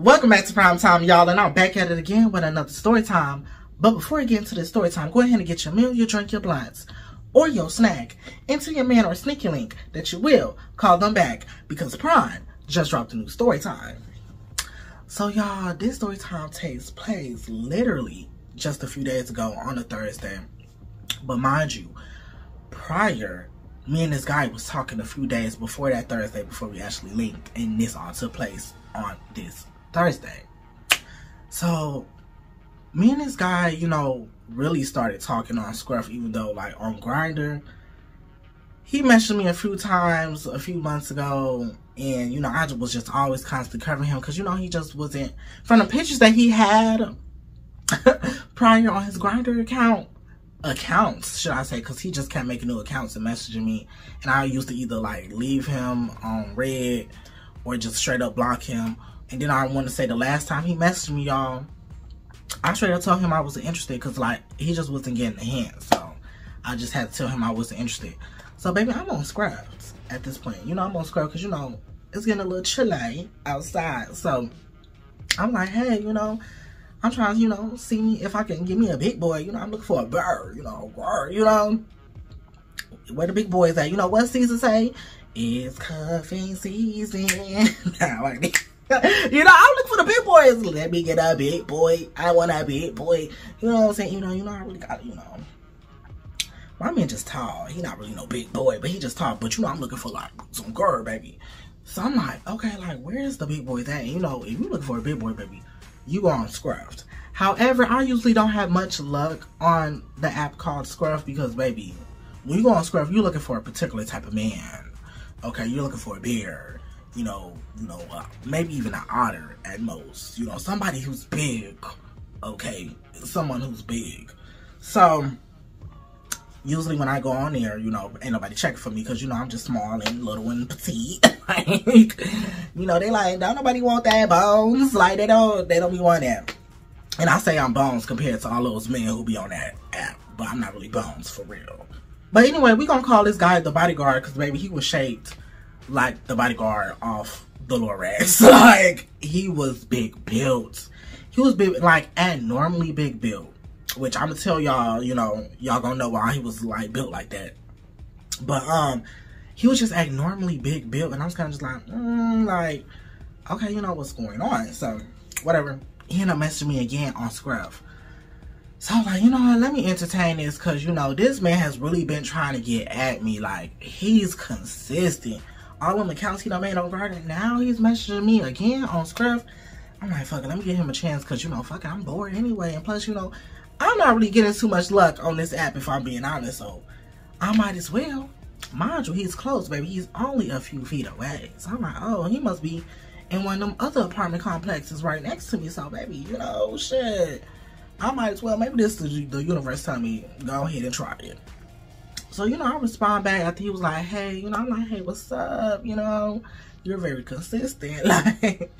Welcome back to Prime Time, y'all, and I'm back at it again with another story time. But before we get into this story time, go ahead and get your meal, your drink, your blunts, or your snack into your man or sneaky link that you will call them back because Prime just dropped a new story time. So, y'all, this story time takes place literally just a few days ago on a Thursday. But mind you, prior, me and this guy was talking a few days before that Thursday before we actually linked, and this all took place on this Thursday. So me and this guy, really started talking on Scruff, even though like on Grindr he mentioned me a few times a few months ago, and I was just always constantly covering him because he just wasn't, from the pictures that he had prior on his Grindr accounts should I say, because he just kept making new accounts and messaging me, and I used to either like leave him on red or just straight up block him. And then I want to say the last time he messaged me, y'all, I straight up told him I wasn't interested because, like, he just wasn't getting the hint. So I just had to tell him I wasn't interested. So, baby, I'm on Scrubs at this point. I'm on Scrubs because, it's getting a little chilly outside. So I'm like, hey, I'm trying to, see me if I can get me a big boy. I'm looking for a bird, where the big boys at? What season say? It's cuffing season. I'm looking for the big boys. Let me get a big boy. I want a big boy. You know what I'm saying? I really got, my man just tall. He not really no big boy, but he just tall. But I'm looking for like some girl, baby. So I'm like, okay, like where's the big boys at? And, if you looking for a big boy, baby, you go on Scruffed. However, I usually don't have much luck on the app called Scruff because, baby, when you go on Scruff, you're looking for a particular type of man. Okay, you're looking for a bear, maybe even an otter at most, somebody who's big, okay, someone who's big. So, usually when I go on there, ain't nobody checking for me because, I'm just small and little and petite. Like, they like, don't nobody want that, Bones. Like, they don't be wanting that. And I say I'm Bones compared to all those men who be on that app, but I'm not really Bones for real. But anyway, we gonna call this guy the bodyguard because, baby, he was shaped like the bodyguard off the Lorax. Like, he was big built. He was big, like, abnormally big built. Which I'm gonna tell y'all, y'all gonna know why he was, like, built like that. But, he was just abnormally big built. And I was kind of just like, okay, what's going on. So, whatever. He ended up messaging me again on Scruff. So I was like, what, let me entertain this because, this man has really been trying to get at me. Like, he's consistent. All them accounts he done made on Grindr, now he's messaging me again on Scruff. I'm like, fuck it, let me give him a chance because, fuck it, I'm bored anyway. And plus, I'm not really getting too much luck on this app if I'm being honest. So I might as well. Mind you, he's close, baby. He's only a few feet away. So I'm like, oh, he must be in one of them other apartment complexes right next to me. So, baby, shit. I might as well, maybe this is the universe telling me, go ahead and try it. So, I respond back after he was like, hey, I'm like, hey, what's up? You're very consistent. Like,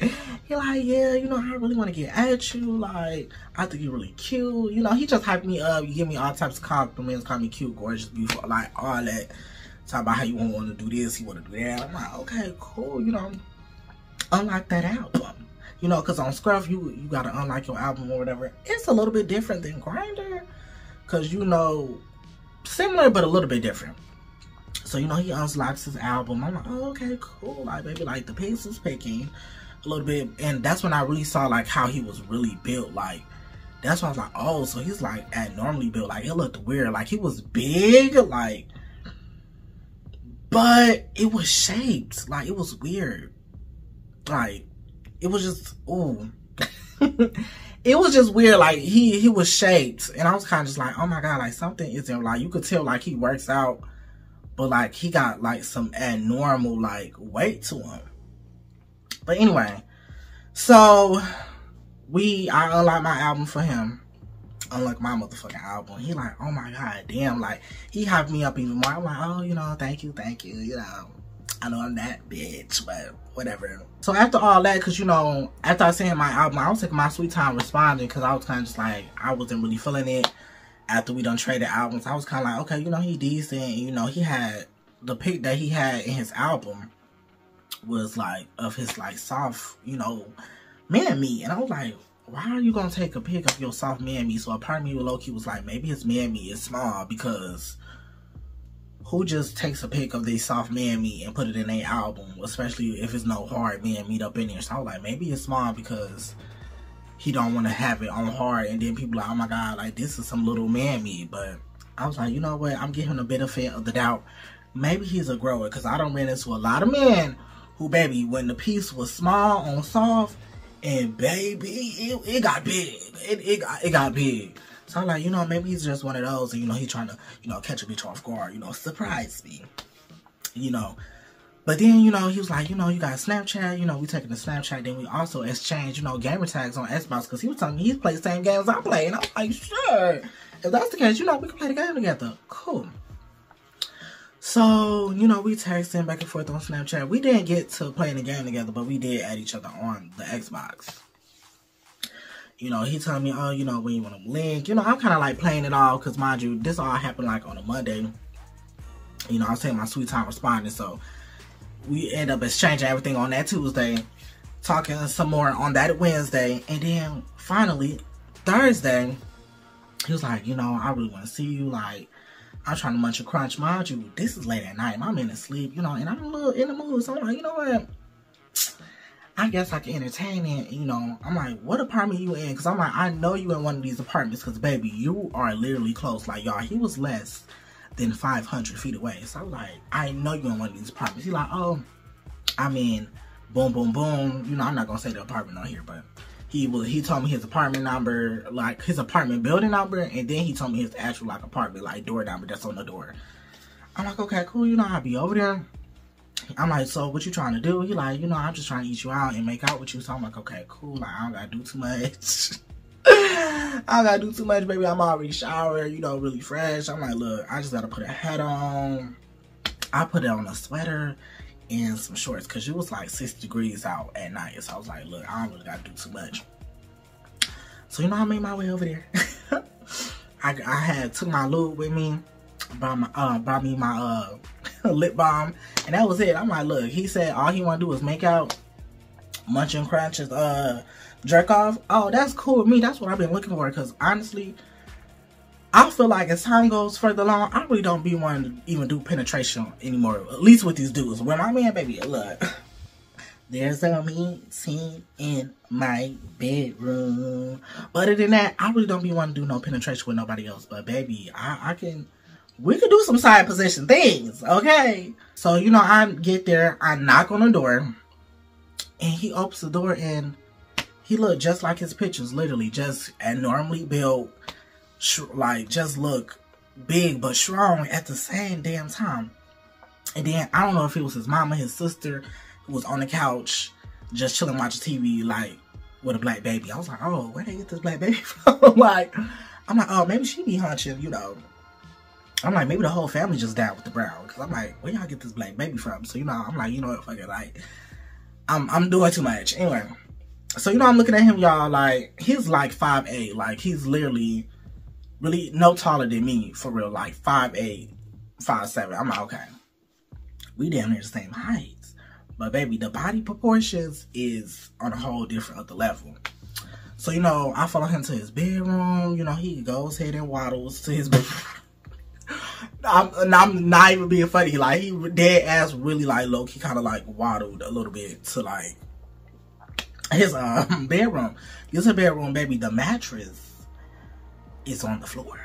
he like, yeah, I really want to get at you. Like, I think you're really cute. He just hyped me up. You give me all types of compliments, call me cute, gorgeous, beautiful, like, all that. Talk about how you want to do this, you want to do that. I'm like, okay, cool, unlock that album. Because on Scruff, you got to unlock your album or whatever. It's a little bit different than Grindr. Because, similar but a little bit different. So, he unlocks his album. I'm like, oh, okay, cool. Like, baby, like, the pace is picking a little bit. And that's when I really saw, like, how he was really built. Like, that's when I was like, oh, so he's, like, abnormally built. Like, it looked weird. Like, he was big, like, but it was shaped. Like, it was weird. Like, it was just, ooh. It was just weird. Like, he was shaped. And I was kind of just like, oh my God, like, something isn't, like, you could tell, like, he works out. But, like, he got, like, some abnormal, like, weight to him. But anyway. So, I unlocked my album for him. Unlocked my motherfucking album. He like, oh my God, damn. Like, he hyped me up even more. I'm like, oh, thank you. I know I'm that bitch, but whatever. So after all that, because, after I sent my album, I was taking my sweet time responding because I was kind of just like, I wasn't really feeling it. After we done traded albums, I was kind of like, okay, he decent. He had, the pic that he had in his album was like, of his like soft, man meat. And I was like, why are you gonna take a pic of your soft man meat? So a part of me with low-key was like, maybe his man meat is small, because who just takes a pic of their soft man meat and put it in their album, especially if it's no hard man meat up in there. So I was like, maybe it's small because he don't want to have it on hard, and then people are like, oh my god, like this is some little man meat. But I was like, you know what, I'm giving him the benefit of the doubt. Maybe he's a grower, because I don't run into a lot of men who, baby, when the piece was small on soft, and baby, it got big. It got big. So I'm like, you know, maybe he's just one of those, and, you know, he's trying to, you know, catch a bitch off guard, you know, surprise me, you know. But then, you know, he was like, you know, you got Snapchat, you know, we taking the Snapchat, then we also exchange, you know, gamer tags on Xbox, because he was telling me he plays the same games I play, and I was like, sure, if that's the case, you know, we can play the game together, cool. So, you know, we texting back and forth on Snapchat. We didn't get to playing the game together, but we did add each other on the Xbox. You know, he told me, oh, you know, when you want to link. You know, I'm kind of like playing it all, because mind you, this all happened like on a Monday. You know, I was taking my sweet time responding, so we end up exchanging everything on that Tuesday, talking some more on that Wednesday, and then finally, Thursday, he was like, you know, I really want to see you, like, I'm trying to munch a crunch. Mind you, this is late at night. My man is asleep, you know, and I'm a little in the mood. So I'm like, you know what? I guess I can entertain it, you know. I'm like, what apartment you in? Because I'm like, I know you in one of these apartments, because, baby, you are literally close. Like, y'all, he was less than 500 feet away. So I was like, I know you in one of these apartments. He's like, oh, I mean, boom, boom, boom. You know, I'm not going to say the apartment on here, but he told me his apartment number, like his apartment building number, and then he told me his actual like apartment like door number that's on the door. I'm like, okay, cool, you know, I'll be over there. I'm like, so what you trying to do? He like, you know, I'm just trying to eat you out and make out with you. So I'm like, okay, cool, like I don't gotta do too much. I don't gotta do too much, baby. I'm already showered, you know, really fresh. I'm like, look, I just gotta put a hat on. I put it on a sweater and some shorts, because it was like 60 degrees out at night. So I was like, look, I don't really gotta do too much. So, you know, I made my way over there. I had took my lube with me, brought me my lip balm, and that was it. I'm like, look, he said all he want to do is make out, munch and crunch, jerk off. Oh, that's cool with me. That's what I've been looking for, because honestly, I feel like as time goes further along, I really don't be wanting to even do penetration anymore. At least with these dudes. When my man, baby, look, there's a meeting in my bedroom. But other than that, I really don't be wanting to do no penetration with nobody else. But baby, we can do some side position things, okay? So, you know, I get there, I knock on the door, and he opens the door, and he looked just like his pictures, literally, just abnormally built. Like, just look big but strong at the same damn time. And then, I don't know if it was his mama, his sister, who was on the couch, just chilling watching TV, like, with a black baby. I was like, oh, where they get this black baby from? I'm like, oh, maybe she be hunching, you know. I'm like, maybe the whole family just down with the brown. Because I'm like, where y'all get this black baby from? So, you know, I'm like, you know what, fuck it, like, I'm doing too much. Anyway, so, you know, I'm looking at him, y'all, like, he's like 5'8". Like, he's literally really no taller than me, for real, like 5'8", 5'7". I'm like, okay, we damn near the same height. But baby, the body proportions is on a whole different other level. So, you know, I follow him to his bedroom. You know, he goes ahead and waddles to his bedroom. I'm not even being funny. Like, he dead ass really, like, low-key kind of, like, waddled a little bit to, like, his bedroom. Use a bedroom, baby. The mattress is on the floor.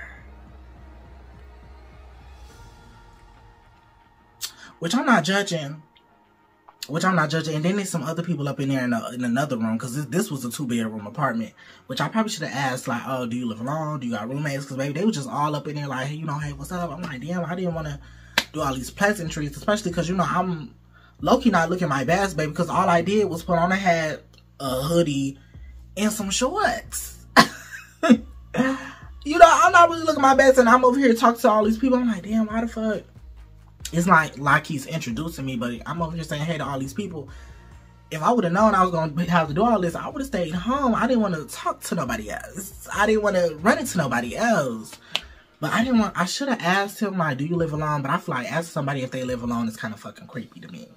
Which I'm not judging. And then there's some other people up in there in another room, because this was a 2-bedroom apartment, which I probably should have asked, like, oh, do you live alone? Do you got roommates? Because, baby, they were just all up in there like, hey, you know, hey, what's up? I'm like, damn, I didn't want to do all these pleasantries, especially because, you know, I'm low-key not looking my best, baby, because all I did was put on a hat, a hoodie, and some shorts. You know, I'm not really looking my best, and I'm over here talking to all these people. I'm like, damn, why the fuck? It's like he's introducing me, but I'm over here saying hey to all these people. If I would have known I was going to have to do all this, I would have stayed home. I didn't want to talk to nobody else. I didn't want to run into nobody else. But I should have asked him, like, do you live alone? But I feel like asking somebody if they live alone is kind of fucking creepy to me.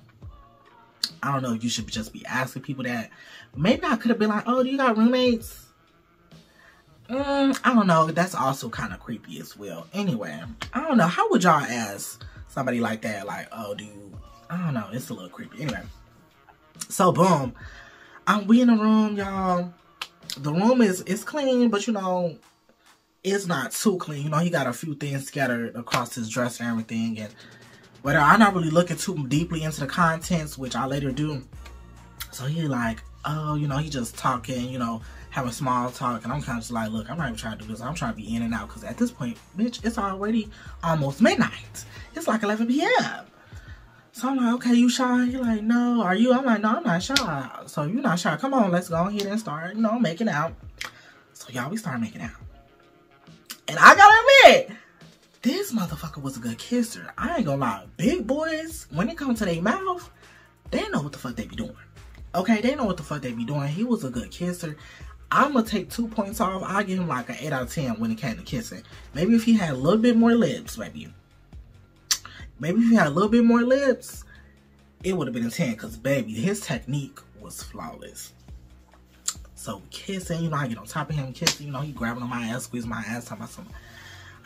I don't know if you should just be asking people that. Maybe I could have been like, oh, do you got roommates? I don't know. That's also kind of creepy as well. Anyway, I don't know. How would y'all ask somebody like that? Like, oh, do you... I don't know. It's a little creepy. Anyway. So, boom. We in the room, y'all. The room is clean, but, you know, it's not too clean. You know, he got a few things scattered across his dresser and everything. And whatever. I'm not really looking too deeply into the contents, which I later do. So, he like, oh, you know, he just talking, you know, having small talk, and I'm kind of just like, look, I'm not even trying to do this. I'm trying to be in and out, because at this point, bitch, it's already almost midnight. It's like 11 p.m. So I'm like, okay, you shy? You're like, no. Are you? I'm like, no, I'm not shy. So you're not shy. Come on, let's go ahead and start, you know, making out. So y'all, we started making out. And I gotta admit, this motherfucker was a good kisser. I ain't gonna lie. Big boys, when it comes to their mouth, they know what the fuck they be doing. Okay, they know what the fuck they be doing. He was a good kisser. I'm gonna take 2 points off. I'll give him like an 8 out of 10 when it came to kissing. Maybe if he had a little bit more lips, maybe. Maybe if he had a little bit more lips, it would have been a 10. Because, baby, his technique was flawless. So, kissing, you know, I get on top of him, kissing, you know, he grabbing on my ass, squeezing my ass, talking about something.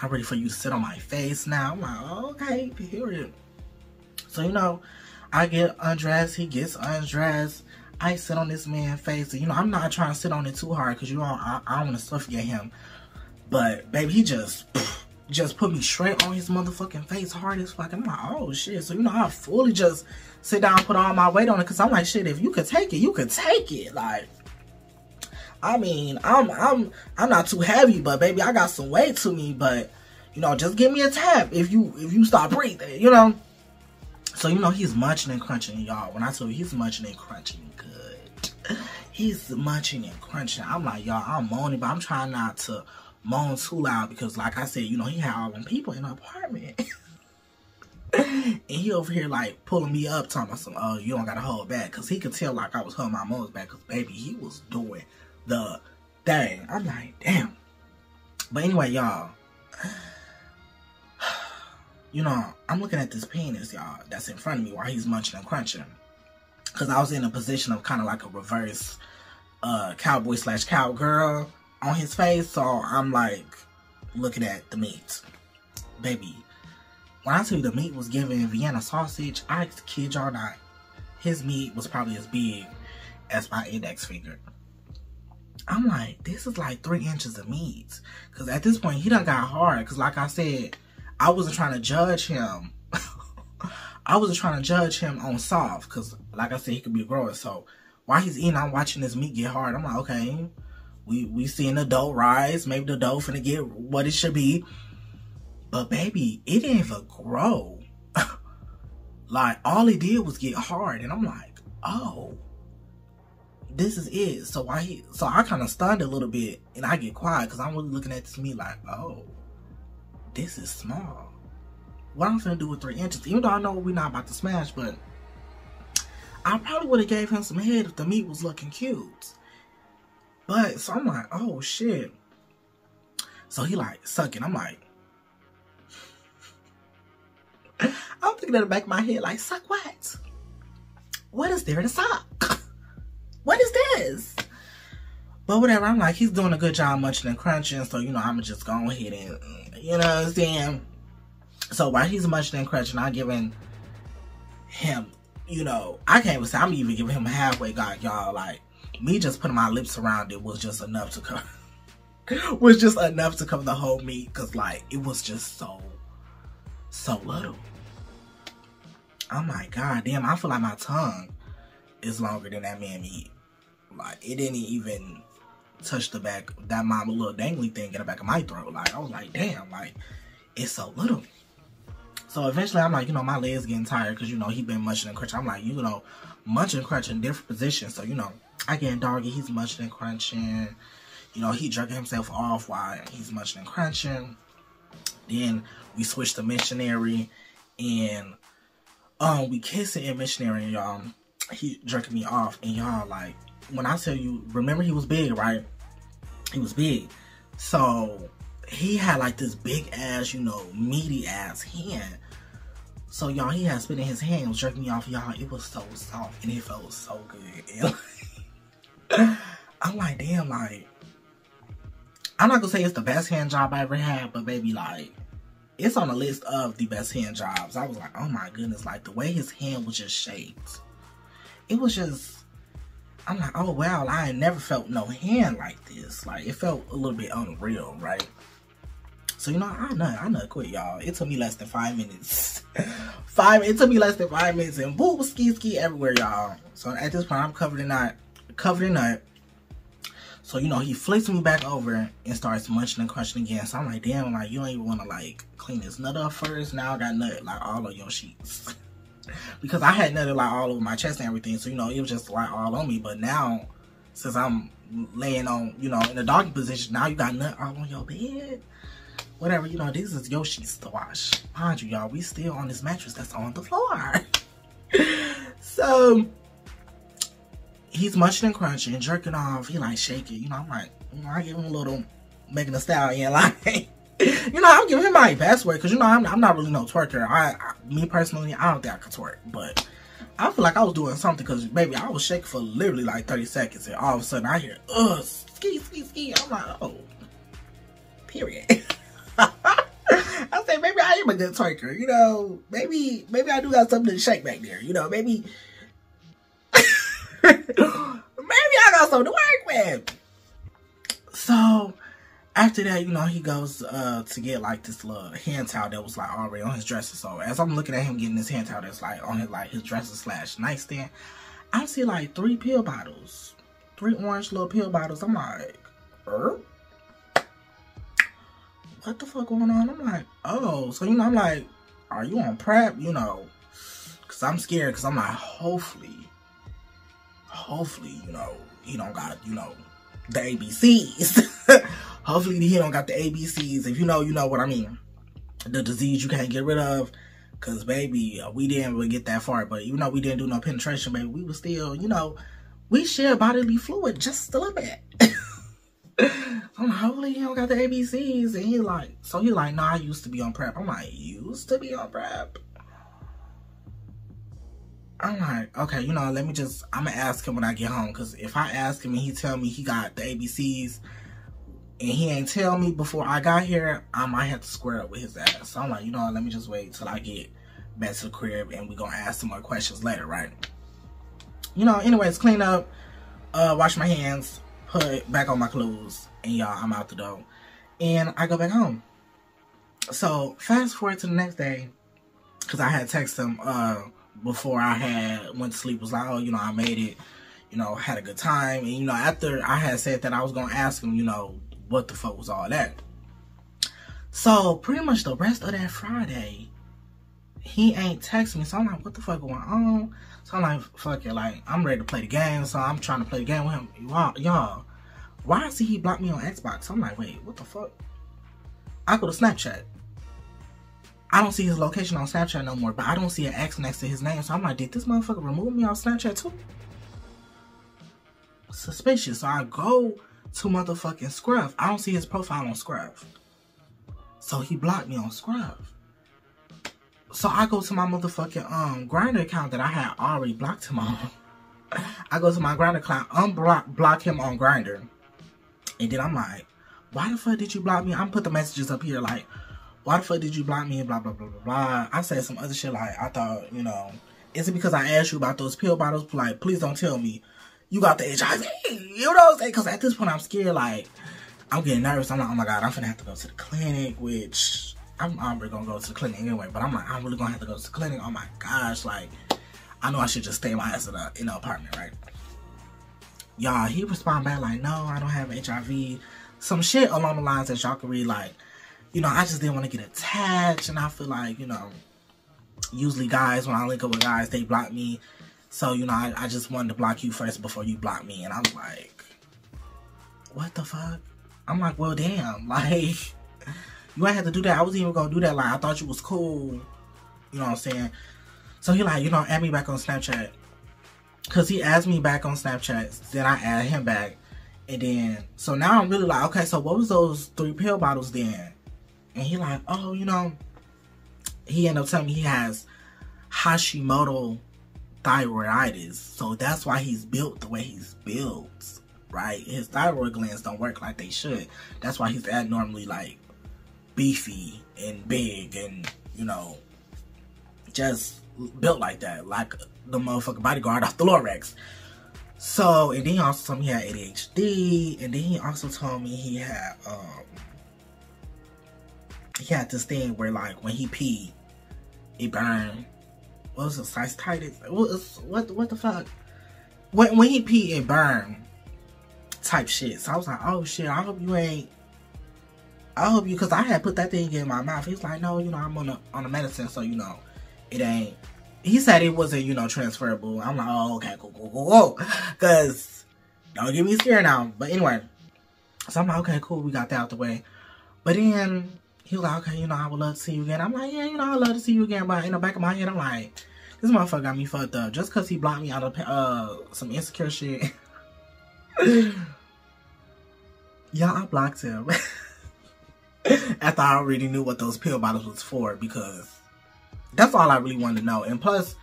I'm ready for you to sit on my face now. I'm like, oh, okay, period. So, you know, I get undressed, he gets undressed. I sit on this man's face. And, you know, I'm not trying to sit on it too hard because, you know, I don't want to suffocate him. But, baby, he just put me straight on his motherfucking face hard as fuck. I'm like, oh, shit. So, you know, I fully just sit down and put all my weight on it because I'm like, shit, if you could take it, you could take it. Like, I mean, I'm not too heavy, but, baby, I got some weight to me. But, you know, just give me a tap if you stop breathing, you know. So, you know, he's munching and crunching, y'all. When I tell you he's munching and crunching good. He's munching and crunching. I'm like, y'all, I'm moaning, but I'm trying not to moan too loud because, like I said, you know, he had all them people in the apartment. And he over here, like, pulling me up, talking about some, oh, you don't got to hold back. Because he could tell, like, I was holding my moans back because, baby, he was doing the thing. I'm like, damn. But anyway, y'all. You know, I'm looking at this penis, y'all, that's in front of me while he's munching and crunching. Because I was in a position of kind of like a reverse cowboy / cowgirl on his face. So I'm like looking at the meat. Baby, when I tell you the meat was giving Vienna sausage, I kid y'all not. His meat was probably as big as my index finger. I'm like, this is like 3 inches of meat. Because at this point, he done got hard. Because like I said, I wasn't trying to judge him. I wasn't trying to judge him on soft. Because, like I said, he could be a grower. So, while he's eating, I'm watching this meat get hard. I'm like, okay, we seeing the dough rise. Maybe the dough finna get what it should be. But, baby, it didn't even grow. Like, all it did was get hard. And I'm like, oh, this is it. So, I kind of stunned a little bit. And I get quiet because I'm really looking at this meat like, oh, this is small. What I'm finna do with 3 inches, even though I know we're not about to smash, but I probably would have gave him some head if the meat was looking cute. But, so I'm like, oh shit. So he like sucking. I'm like, I'm thinking in the back of my head like, suck what? What is there to suck? What is this? But whatever, I'm like, he's doing a good job munching and crunching, so, you know, I'm just going ahead and, you know what I'm saying? So while he's munching and crunching, I'm giving him, you know, I can't even say, I'm even giving him a halfway gog, y'all. Like, me just putting my lips around it was just enough to cover, the whole meat, because, like, it was just so little. I'm like, god damn, I feel like my tongue is longer than that man meat. Like, it didn't even touch the back, that mama little dangly thing in the back of my throat. Like, I was like, damn, like, it's so little. So eventually, I'm like, you know, my legs getting tired because, you know, he been munching and crunching. I'm like, you know, munching and crunching different positions. So, you know, I get doggy, he's munching and crunching. You know, he jerking himself off while he's munching and crunching. Then we switch to missionary, and we kissing in missionary, and y'all, he jerking me off, and y'all, like, when I tell you, remember he was big, right? He was big. So he had like this big ass, you know, meaty ass hand. So, y'all, he had spit in his hand, was jerking me off, y'all. It was so soft, and it felt so good. And, like, I'm like, damn, like, I'm not gonna say it's the best hand job I ever had, but baby, like, it's on the list of the best hand jobs. I was like, oh my goodness, like, the way his hand was just shaped. It was just, I'm like, oh wow, I ain't never felt no hand like this. Like, it felt a little bit unreal, right? So, you know, I nut quick, y'all. It took me less than 5 minutes. It took me less than 5 minutes, and boom, ski everywhere, y'all. So at this point, I'm covered in nut. So, you know, he flicks me back over and starts munching and crunching again. So I'm like, damn, like, you don't even want to, like, clean this nut up first. Now I got nut, like, all on your sheets. Because I had nut, like, all over my chest and everything. So, you know, it was just, like, all on me. But now, since I'm laying on, you know, in a doggy position, now you got nut all on your bed. Whatever, you know, this is your sheets to wash. Mind you, y'all, we still on this mattress that's on the floor. So, he's munching and crunching, jerking off. He, like, shaking. You know, I'm like, you know, I give him a little Megan Thee Stallion, like, you know, I'm giving him my best work. Because, you know, I'm not really no twerker. Me, personally, I don't think I could twerk. But I feel like I was doing something because, baby, I was shaking for literally, like, 30 seconds. And all of a sudden, I hear, ski. I'm like, oh, period. I say, maybe I am a good twerker, you know. Maybe I do got something to shake back there, you know. Maybe I got something to work with. So after that, you know, he goes to get like this little hand towel that was like already on his dresser. So as I'm looking at him getting this hand towel that's like on his dresser / nightstand, I see like 3 pill bottles, 3 orange little pill bottles. I'm like, what the fuck going on? I'm like, oh, so, you know, I'm like, are you on prep? You know, because I'm scared, because I'm like, hopefully, you know, he don't got, you know, the ABCs. Hopefully he don't got the ABCs. If you know what I mean. The disease you can't get rid of. Because, baby, we didn't really get that far. But, you know, we didn't do no penetration, baby. We were still, you know, we share bodily fluid just a little bit. I'm like, hopefully he don't got the ABCs. And he like, nah, I used to be on prep. I'm like, used to be on prep? I'm like, okay, you know, I'm going to ask him when I get home. Because if I ask him and he tell me he got the ABCs and he ain't tell me before I got here, I might have to square up with his ass. So I'm like, you know, let me just wait till I get back to the crib and we're going to ask some more questions later, right? You know, anyways, clean up, wash my hands, put back on my clothes, and y'all, I'm out the door. And I go back home. So, fast forward to the next day, because I had texted him before I went to sleep, was like, oh, you know, I made it, you know, had a good time. And, you know, after I had said that, I was going to ask him, you know, what the fuck was all that. So, pretty much the rest of that Friday, he ain't texting me. So, I'm like, what the fuck going on? So, I'm like, fuck it, like, I'm ready to play the game. So, I'm trying to play the game with him. Y'all, why is he blocked me on Xbox? I'm like, wait, what the fuck? I go to Snapchat. I don't see his location on Snapchat no more, but I don't see an X next to his name. So I'm like, did this motherfucker remove me off Snapchat too? Suspicious. So I go to motherfucking Scruff. I don't see his profile on Scruff. So he blocked me on Scruff. So I go to my motherfucking Grindr account that I had already blocked him on. I go to my Grindr account, block him on Grindr. And then I'm like, why the fuck did you block me? I'm put the messages up here like, why the fuck did you block me and blah, blah, blah, blah, blah. I said some other shit like, I thought, you know, is it because I asked you about those pill bottles? Like, please don't tell me you got the HIV. You know what I'm saying? Because at this point, I'm scared. Like, I'm getting nervous. I'm like, oh my God, I'm finna have to go to the clinic, which I'm already gonna go to the clinic anyway. But I'm like, I'm really gonna have to go to the clinic. Oh my gosh. Like, I know I should just stay my ass in the apartment, right? Y'all, he respond back like, no, I don't have HIV. Some shit along the lines that y'all can read like, you know, I just didn't want to get attached. And I feel like, you know, usually guys, when I link up with guys, they block me. So, you know, I just wanted to block you first before you block me. And I was like, what the fuck? I'm like, well, damn. Like, you ain't have to do that. I wasn't even going to do that. Like, I thought you was cool. You know what I'm saying? So he like, you know, add me back on Snapchat. Because he asked me back on Snapchat. Then I add him back. And then, so now I'm really like, okay, so what was those 3 pill bottles then? And he like, oh, you know, he ended up telling me he has Hashimoto thyroiditis. So that's why he's built the way he's built, right? His thyroid glands don't work like they should. That's why he's abnormally like beefy and big and, you know, just built like that, like the motherfucking bodyguard off the Lorax. So, and then he also told me he had ADHD, and then he also told me he had this thing where like when he peed, it burned. What was it? Cystitis? What the fuck? When he peed, it burned. Type shit. So I was like, oh shit, I hope you, because I had put that thing in my mouth. He's like, no, you know, I'm on a medicine, so you know, it ain't. He said it wasn't, you know, transferable. I'm like, oh, okay, cool. Because don't get me scared now. But anyway, so I'm like, okay, cool, we got that out the way. But then he was like, okay, you know, I would love to see you again. I'm like, yeah, you know, I'd love to see you again. But in the back of my head, I'm like, this motherfucker got me fucked up. Just because he blocked me out of some insecure shit. Yeah, I blocked him. After I already knew what those pill bottles was for, because that's all I really wanted to know. And plus,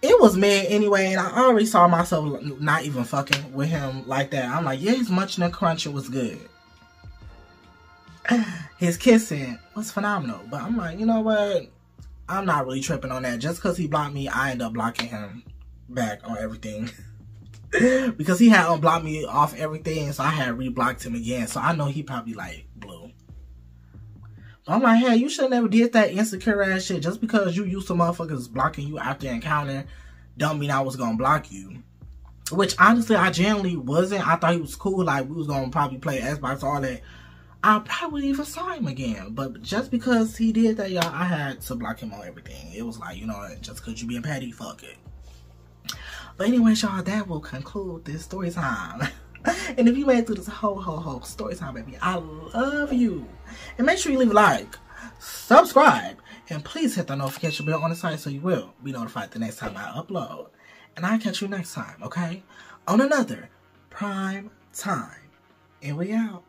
it was mid anyway, and I already saw myself not even fucking with him like that. I'm like, yeah, his munching and crunching was good. His kissing was phenomenal. But I'm like, you know what? I'm not really tripping on that. Just because he blocked me, I end up blocking him back on everything. Because he had unblocked me off everything, so I had re-blocked him again. So I know he probably like blew. But I'm like, hey, you should never did that insecure ass shit. Just because you used to motherfuckers blocking you after encounter don't mean I was gonna block you. Which honestly I genuinely wasn't. I thought he was cool, like we was gonna probably play Xbox, all that. I probably even saw him again. But just because he did that, y'all, I had to block him on everything. It was like, you know, just because you being petty, fuck it. But anyway, y'all, that will conclude this story time. And if you made it through this whole story time, baby, I love you. And make sure you leave a like, subscribe, and please hit the notification bell on the side so you will be notified the next time I upload. And I'll catch you next time, okay? On another Prime Time. And we out.